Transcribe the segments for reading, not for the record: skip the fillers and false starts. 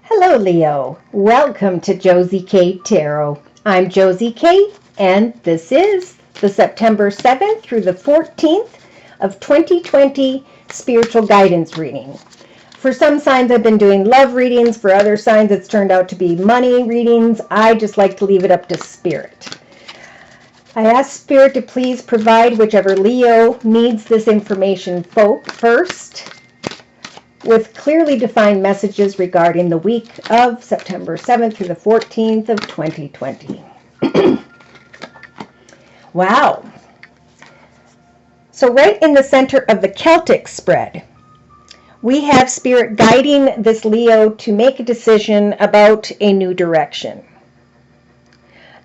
Hello, Leo. Welcome to Josie K Tarot. I'm Josie K, and this is the September 7th through the 14th of 2020 spiritual guidance reading. For some signs, I've been doing love readings. For other signs, it's turned out to be money readings. I just like to leave it up to Spirit. I ask Spirit to please provide whichever Leo needs this information first, with clearly defined messages regarding the week of September 7th through the 14th of 2020. Wow. So right in the center of the Celtic spread, we have Spirit guiding this Leo to make a decision about a new direction.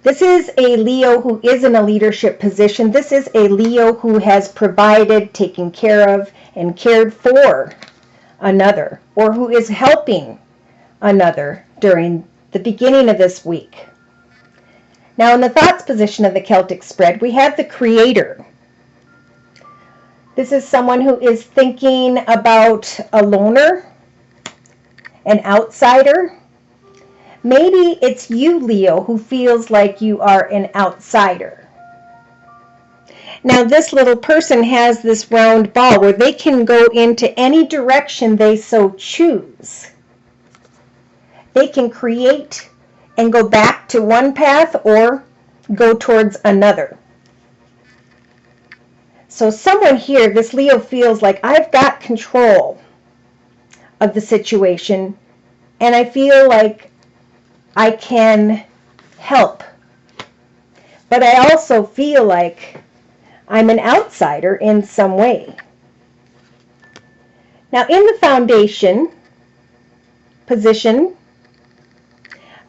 This is a Leo who is in a leadership position. This is a Leo who has provided, taken care of, and cared for another, or who is helping another during the beginning of this week. Now, in the thoughts position of the Celtic spread, we have the Creator. This is someone who is thinking about a loner, an outsider. Maybe it's you, Leo, who feels like you are an outsider. Now, this little person has this round ball where they can go into any direction they so choose. They can create and go back to one path or go towards another. So someone here, this Leo, feels like I've got control of the situation and I feel like I can help. But I also feel like I'm an outsider in some way. Now, in the foundation position,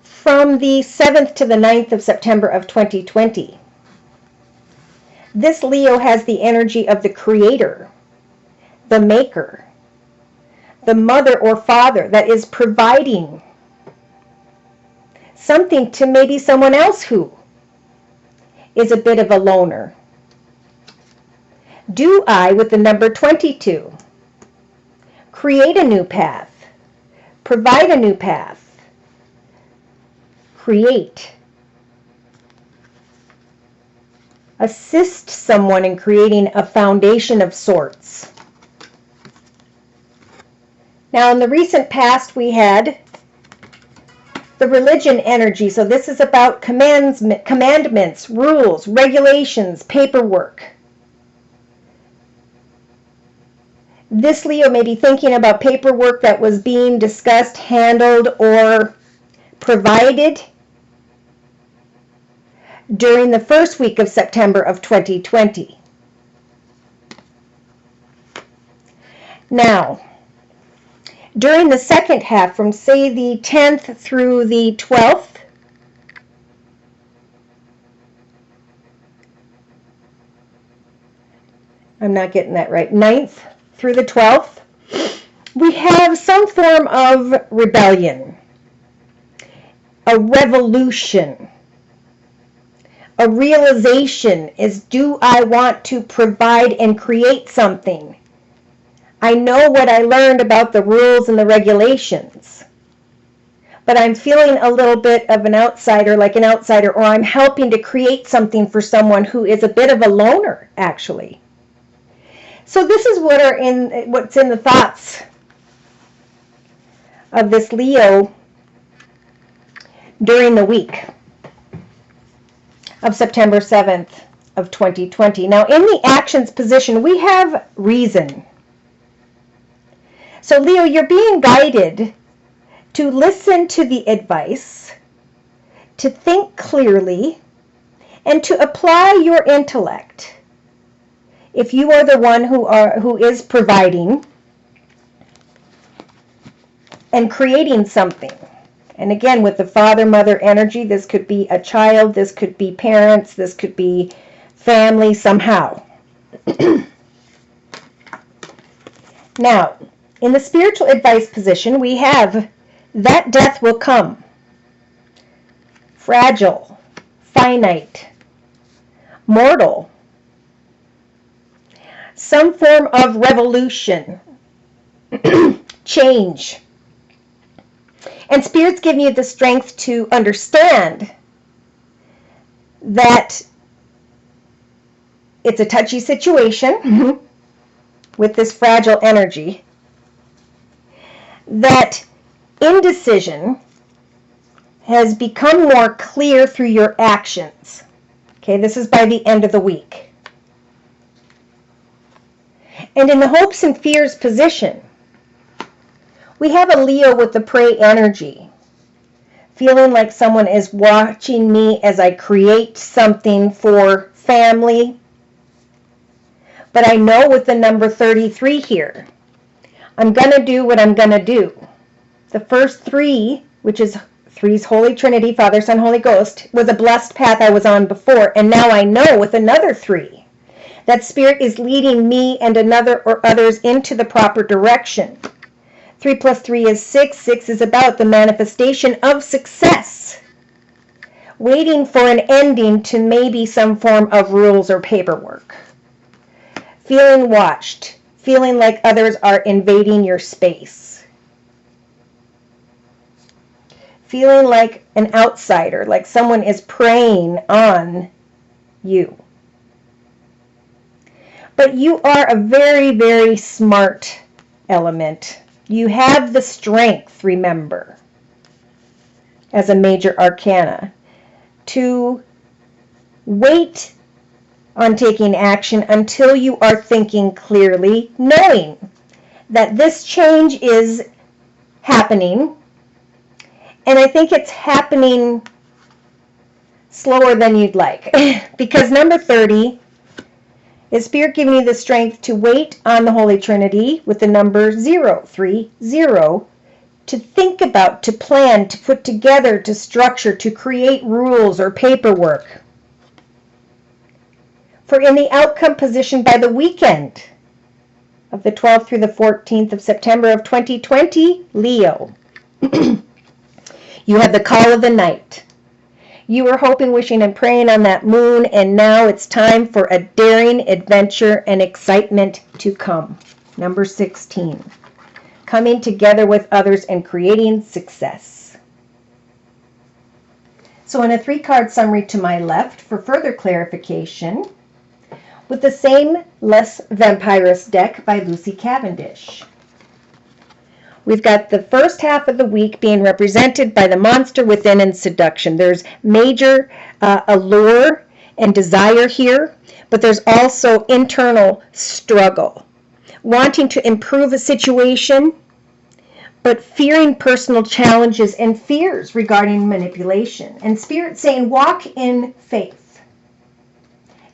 from the 7th to the 9th of September of 2020, this Leo has the energy of the Creator, the Maker, the mother or father that is providing something to maybe someone else who is a bit of a loner. Do I, with the number 22, create a new path, provide a new path, create, assist someone in creating a foundation of sorts? Now, in the recent past, we had the religion energy. So this is about commandments, rules, regulations, paperwork. This Leo may be thinking about paperwork that was being discussed, handled, or provided during the first week of September of 2020. Now, during the second half, from say the 10th through the 12th, I'm not getting that right, 9th through the 12th, we have some form of rebellion, a revolution, a realization is, do I want to provide and create something? I know what I learned about the rules and the regulations, but I'm feeling a little bit of an outsider, like an outsider, or I'm helping to create something for someone who is a bit of a loner, actually. So this is what's in the thoughts of this Leo during the week of September 7th of 2020. Now, in the actions position, we have reason. So, Leo, you're being guided to listen to the advice, to think clearly, and to apply your intellect. If you are the one who is providing and creating something. And again, with the father-mother energy, this could be a child, this could be parents, this could be family somehow. Now, in the spiritual advice position, we have that death will come. Fragile, finite, mortal. Some form of revolution, change. And Spirit's giving you the strength to understand that it's a touchy situation with this fragile energy, that indecision has become more clear through your actions. Okay, this is by the end of the week. And in the hopes and fears position, we have a Leo with the prey energy, feeling like someone is watching me as I create something for family. But I know with the number 33 here, I'm going to do what I'm going to do. The first 3, which is 3's Holy Trinity, Father, Son, Holy Ghost, was a blessed path I was on before. And now I know with another 3 that Spirit is leading me and another or others into the proper direction. 3 plus 3 is 6. 6 is about the manifestation of success. Waiting for an ending to maybe some form of rules or paperwork. Feeling watched. Feeling like others are invading your space. Feeling like an outsider, like someone is preying on you. But you are a very, very smart element. You have the strength, remember, as a major arcana, to wait on taking action until you are thinking clearly, knowing that this change is happening. And I think it's happening slower than you'd like. Because number 30 is Spirit giving you the strength to wait on the Holy Trinity with the number 030, to think about, to plan, to put together, to structure, to create rules or paperwork. For in the outcome position by the weekend of the 12th through the 14th of September of 2020, Leo, you have the call of the night. You were hoping, wishing, and praying on that moon, and now it's time for a daring adventure and excitement to come. Number 16. Coming together with others and creating success. So in a 3-card summary to my left, for further clarification, with the same Less Vampirous deck by Lucy Cavendish. We've got the first half of the week being represented by the monster within and seduction. There's major allure and desire here, but there's also internal struggle. Wanting to improve a situation, but fearing personal challenges and fears regarding manipulation. And Spirit saying, walk in faith,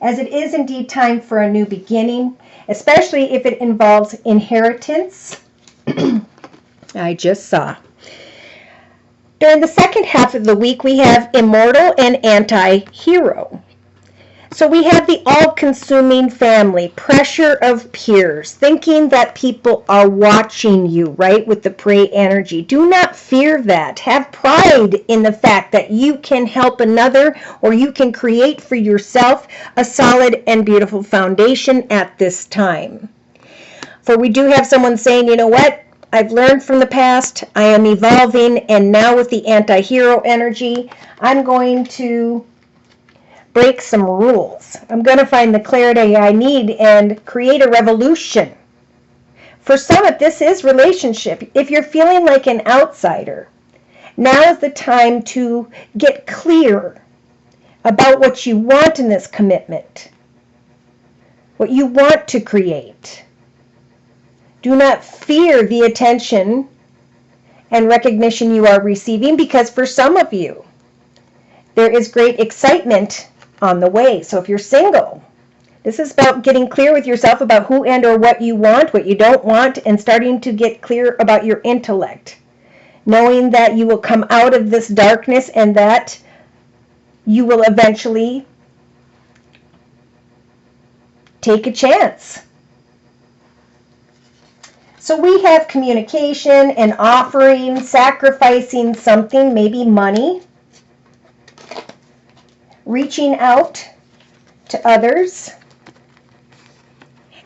as it is indeed time for a new beginning, especially if it involves inheritance. I just saw. During the second half of the week, we have immortal and anti-hero. So we have the all-consuming family, pressure of peers, thinking that people are watching you, right, with the prey energy. Do not fear that. Have pride in the fact that you can help another, or you can create for yourself a solid and beautiful foundation at this time. For we do have someone saying, you know what? I've learned from the past, I am evolving, and now with the anti-hero energy, I'm going to break some rules. I'm going to find the clarity I need and create a revolution. For some, this is relationship. If you're feeling like an outsider, now is the time to get clear about what you want in this commitment, what you want to create. Do not fear the attention and recognition you are receiving, because for some of you, there is great excitement on the way. So if you're single, this is about getting clear with yourself about who and or what you want, what you don't want, and starting to get clear about your intellect. Knowing that you will come out of this darkness and that you will eventually take a chance. So we have communication and offering, sacrificing something, maybe money, reaching out to others,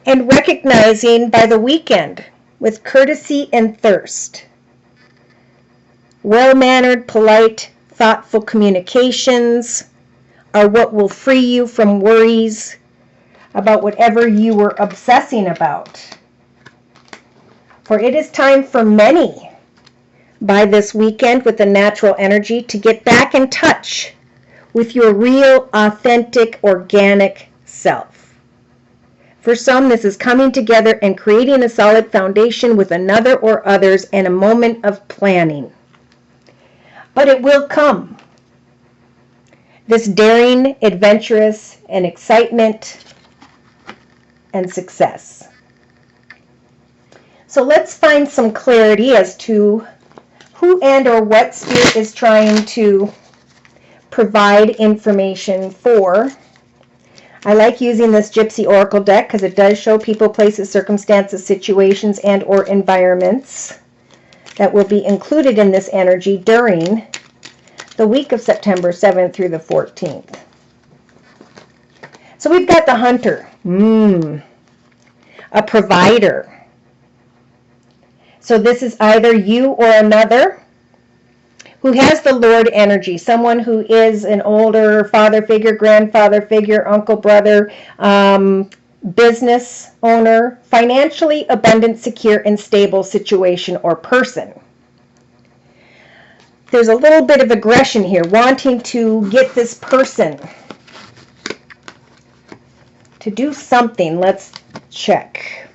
and recognizing by the weekend with courtesy and thirst. Well-mannered, polite, thoughtful communications are what will free you from worries about whatever you were obsessing about. For it is time for many by this weekend with the natural energy to get back in touch with your real, authentic, organic self. For some, this is coming together and creating a solid foundation with another or others and a moment of planning. But it will come. This daring, adventurous, and excitement and success. So let's find some clarity as to who and or what Spirit is trying to provide information for. I like using this Gypsy Oracle deck because it does show people, places, circumstances, situations, and or environments that will be included in this energy during the week of September 7th through the 14th. So we've got the Hunter, a provider. So this is either you or another who has the Lord energy, someone who is an older father figure, grandfather figure, uncle, brother, business owner, financially abundant, secure, and stable situation or person. There's a little bit of aggression here, wanting to get this person to do something. Let's check.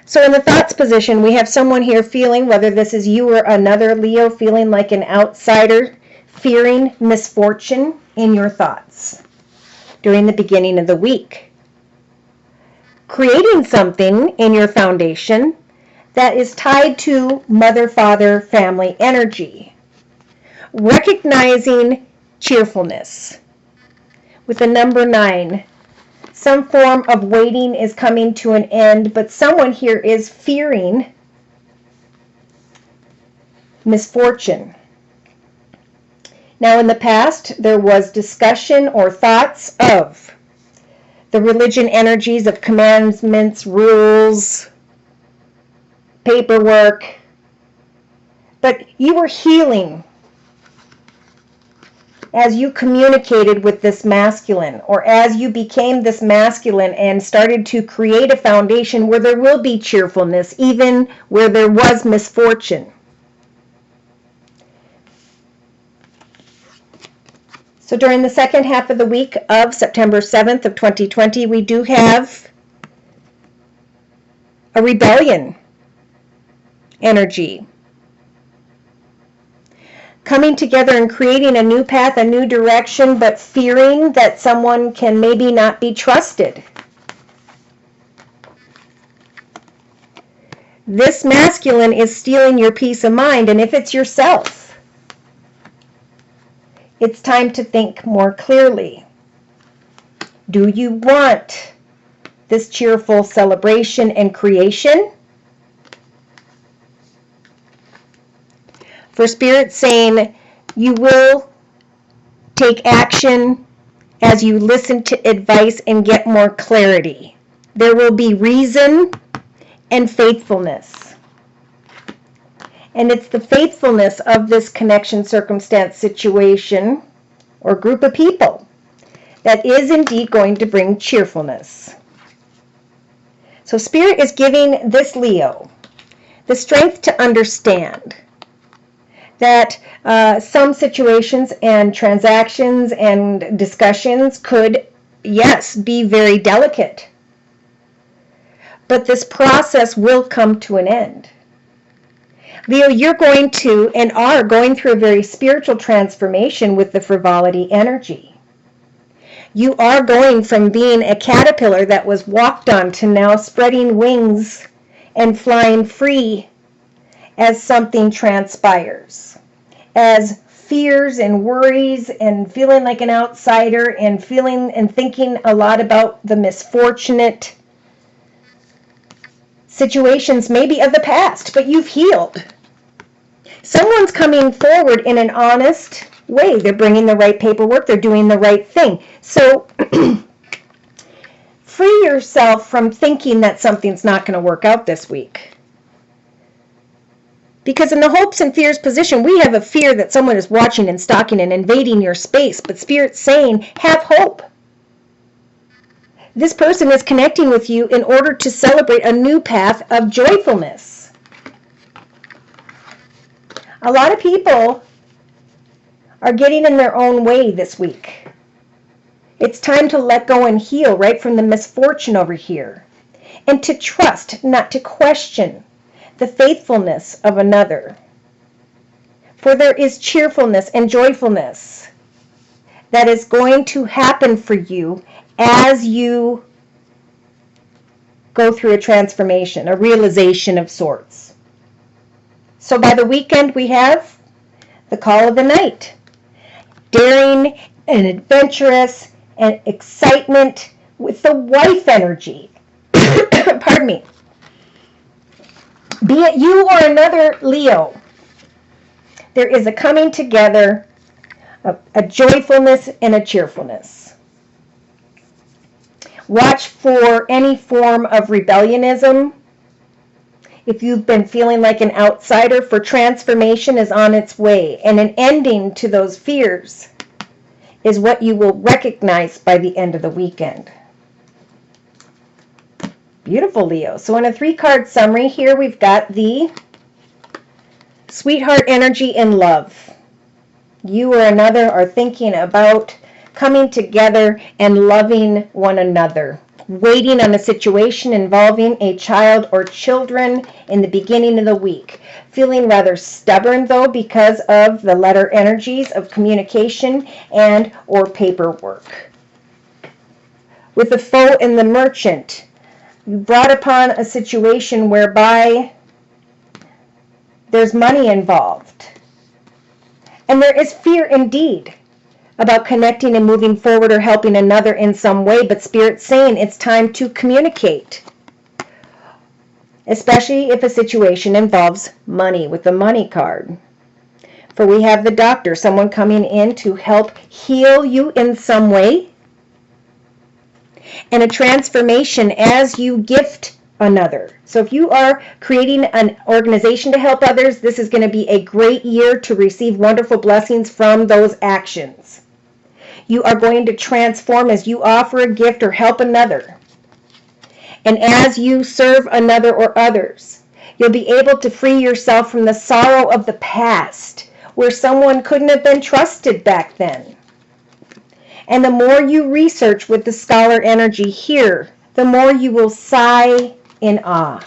So in the thoughts position, we have someone here feeling, whether this is you or another Leo, feeling like an outsider, fearing misfortune in your thoughts during the beginning of the week. Creating something in your foundation that is tied to mother, father, family energy. Recognizing cheerfulness. With the number 9, some form of waiting is coming to an end, but someone here is fearing misfortune. Now, in the past, there was discussion or thoughts of the religion energies of commandments, rules, paperwork, but you were healing as you communicated with this masculine, or as you became this masculine and started to create a foundation where there will be cheerfulness, even where there was misfortune. So during the second half of the week of September 7th of 2020, we do have a rebellion energy. Coming together and creating a new path, a new direction, but fearing that someone can maybe not be trusted. This masculine is stealing your peace of mind, and if it's yourself, it's time to think more clearly. Do you want this cheerful celebration and creation? For Spirit saying you will take action as you listen to advice and get more clarity. There will be reason and faithfulness. And it's the faithfulness of this connection, circumstance, situation, or group of people that is indeed going to bring cheerfulness. So Spirit is giving this Leo the strength to understand that some situations and transactions and discussions could, yes, be very delicate. But this process will come to an end. Leo, you're going to and are going through a very spiritual transformation with the frivolity energy. You are going from being a caterpillar that was walked on to now spreading wings and flying free as something transpires. As fears and worries and feeling like an outsider and feeling and thinking a lot about the misfortunate situations maybe of the past, but you've healed. Someone's coming forward in an honest way. They're bringing the right paperwork. They're doing the right thing. So free yourself from thinking that something's not going to work out this week. Because in the hopes and fears position, we have a fear that someone is watching and stalking and invading your space, but Spirit's saying, have hope. This person is connecting with you in order to celebrate a new path of joyfulness. A lot of people are getting in their own way this week. It's time to let go and heal right from the misfortune over here, and to trust, not to question, the faithfulness of another. For there is cheerfulness and joyfulness that is going to happen for you as you go through a transformation, a realization of sorts. So by the weekend we have the call of the night. Daring and adventurous and excitement with the wife energy. Pardon me. Be it you or another Leo, there is a coming together, a joyfulness and a cheerfulness. Watch for any form of rebellionism. If you've been feeling like an outsider, for transformation is on its way, and an ending to those fears is what you will recognize by the end of the weekend. Beautiful, Leo. So in a 3-card summary here, we've got the sweetheart energy in love. You or another are thinking about coming together and loving one another, waiting on a situation involving a child or children in the beginning of the week. Feeling rather stubborn, though, because of the letter energies of communication and or paperwork. With the foe and the merchant, you brought upon a situation whereby there's money involved. And there is fear indeed about connecting and moving forward or helping another in some way, but Spirit's saying it's time to communicate, especially if a situation involves money with the money card. For we have the doctor, someone coming in to help heal you in some way, and a transformation as you gift another. So if you are creating an organization to help others, this is going to be a great year to receive wonderful blessings from those actions. You are going to transform as you offer a gift or help another. And as you serve another or others, you'll be able to free yourself from the sorrow of the past, where someone couldn't have been trusted back then. And the more you research with the scholar energy here, the more you will sigh in awe.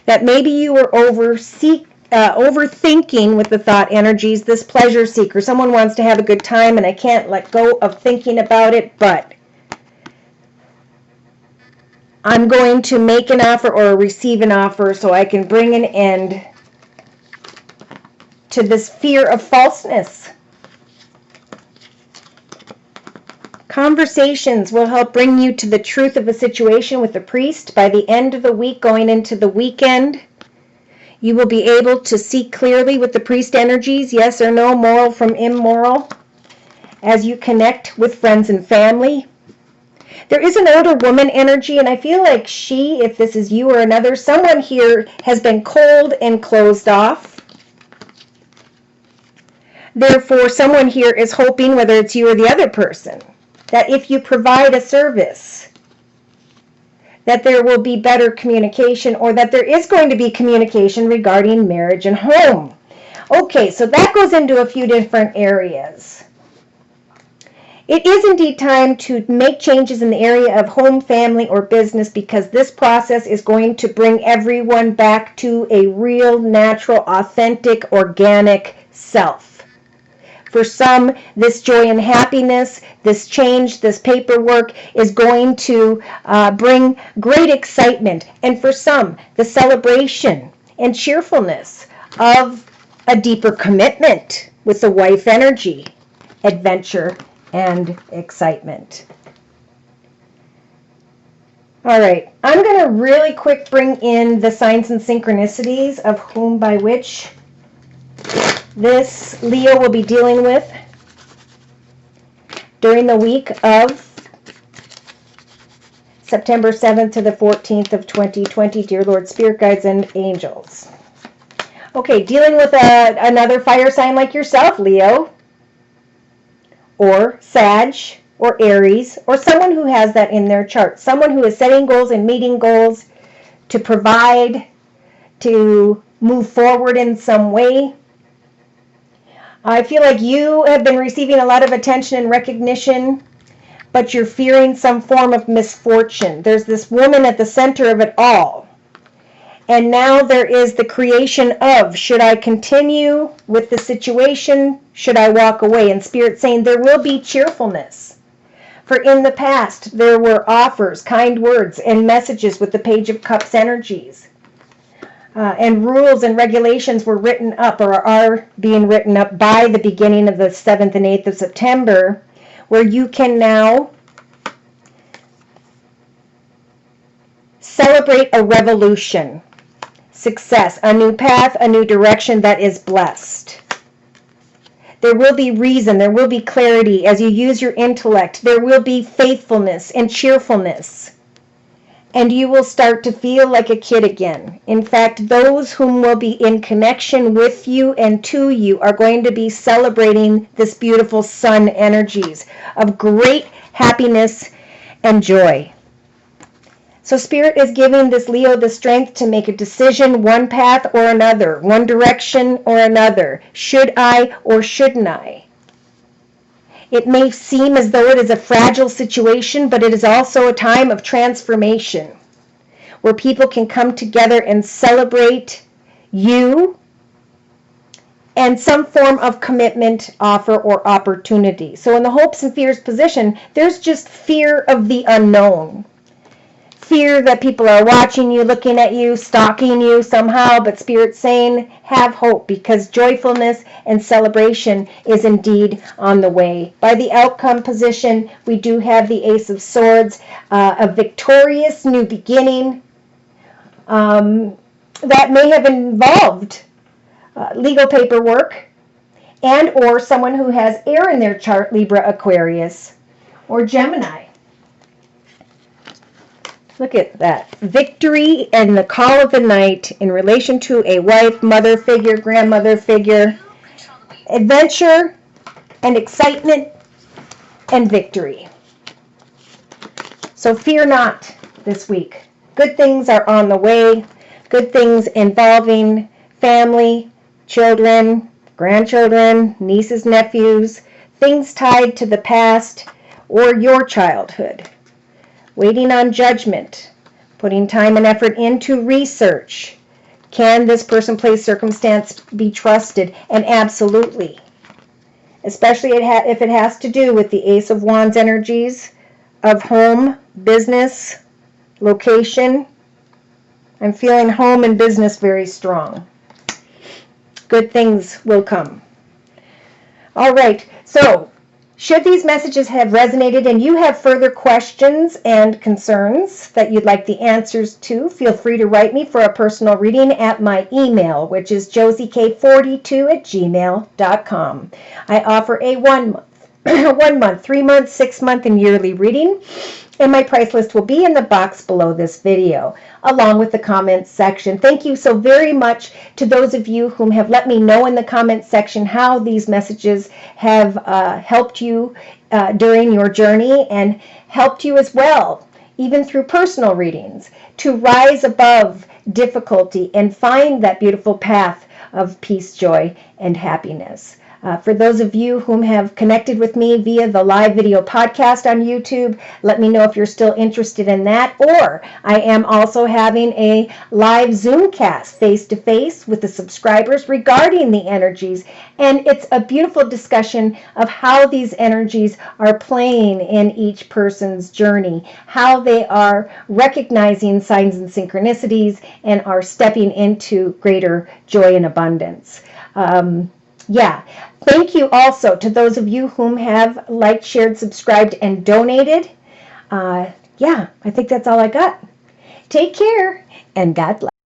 That maybe you were overthinking with the thought energies, this pleasure seeker. Someone wants to have a good time and I can't let go of thinking about it, but I'm going to make an offer or receive an offer so I can bring an end to this fear of falseness. Conversations will help bring you to the truth of a situation with the priest. By the end of the week, going into the weekend, you will be able to see clearly with the priest energies, yes or no, moral from immoral, as you connect with friends and family. There is an older woman energy, and I feel like she, if this is you or another, someone here has been cold and closed off. Therefore, someone here is hoping, whether it's you or the other person, that if you provide a service, that there will be better communication, or that there is going to be communication regarding marriage and home. Okay, so that goes into a few different areas. It is indeed time to make changes in the area of home, family, or business, because this process is going to bring everyone back to a real, natural, authentic, organic self. For some, this joy and happiness, this change, this paperwork is going to bring great excitement. And for some, the celebration and cheerfulness of a deeper commitment with the wife energy, adventure, and excitement. All right, I'm going to really quick bring in the signs and synchronicities of whom by which this Leo will be dealing with during the week of September 7th to the 14th of 2020, dear Lord, Spirit Guides, and Angels. Okay, dealing with another fire sign like yourself, Leo, or Sag, or Aries, or someone who has that in their chart. Someone who is setting goals and meeting goals to provide, to move forward in some way. I feel like you have been receiving a lot of attention and recognition, but you're fearing some form of misfortune. There's this woman at the center of it all. And now there is the creation of, should I continue with the situation? Should I walk away? And Spirit saying there will be cheerfulness. For in the past, there were offers, kind words, and messages with the Page of Cups energies. And rules and regulations were written up, or are being written up by the beginning of the 7th and 8th of September, where you can now celebrate a revolution, success, a new path, a new direction that is blessed. There will be reason, there will be clarity as you use your intellect. There will be faithfulness and cheerfulness. And you will start to feel like a kid again. In fact, those whom will be in connection with you and to you are going to be celebrating this beautiful sun energies of great happiness and joy. So Spirit is giving this Leo the strength to make a decision, one path or another, one direction or another. Should I or shouldn't I? It may seem as though it is a fragile situation, but it is also a time of transformation where people can come together and celebrate you and some form of commitment, offer, or opportunity. So in the hopes and fears position, there's just fear of the unknown. Fear that people are watching you, looking at you, stalking you somehow, but Spirit's saying, have hope, because joyfulness and celebration is indeed on the way. By the outcome position, we do have the Ace of Swords, a victorious new beginning that may have involved legal paperwork, and or someone who has air in their chart, Libra, Aquarius, or Gemini. Look at that. Victory and the call of the night in relation to a wife, mother figure, grandmother figure. Adventure and excitement and victory. So fear not this week. Good things are on the way. Good things involving family, children, grandchildren, nieces, nephews. Things tied to the past or your childhood. Waiting on judgment, putting time and effort into research. Can this person, place, circumstance be trusted? And absolutely. Especially if it has to do with the Ace of Wands energies of home, business, location. I'm feeling home and business very strong. Good things will come. All right, so should these messages have resonated and you have further questions and concerns that you'd like the answers to, feel free to write me for a personal reading at my email, which is josiek42@gmail.com. I offer a 1 month, 3 month, 6 month, and yearly reading. And my price list will be in the box below this video, along with the comments section. Thank you so very much to those of you whom have let me know in the comments section how these messages have helped you during your journey, and helped you as well, even through personal readings, to rise above difficulty and find that beautiful path of peace, joy, and happiness. For those of you whom have connected with me via the live video podcast on YouTube, let me know if you're still interested in that. Or I am also having a live Zoomcast face-to-face with the subscribers regarding the energies. And it's a beautiful discussion of how these energies are playing in each person's journey, how they are recognizing signs and synchronicities and are stepping into greater joy and abundance. Thank you also to those of you whom have liked, shared, subscribed, and donated. I think that's all I got. Take care, and God bless.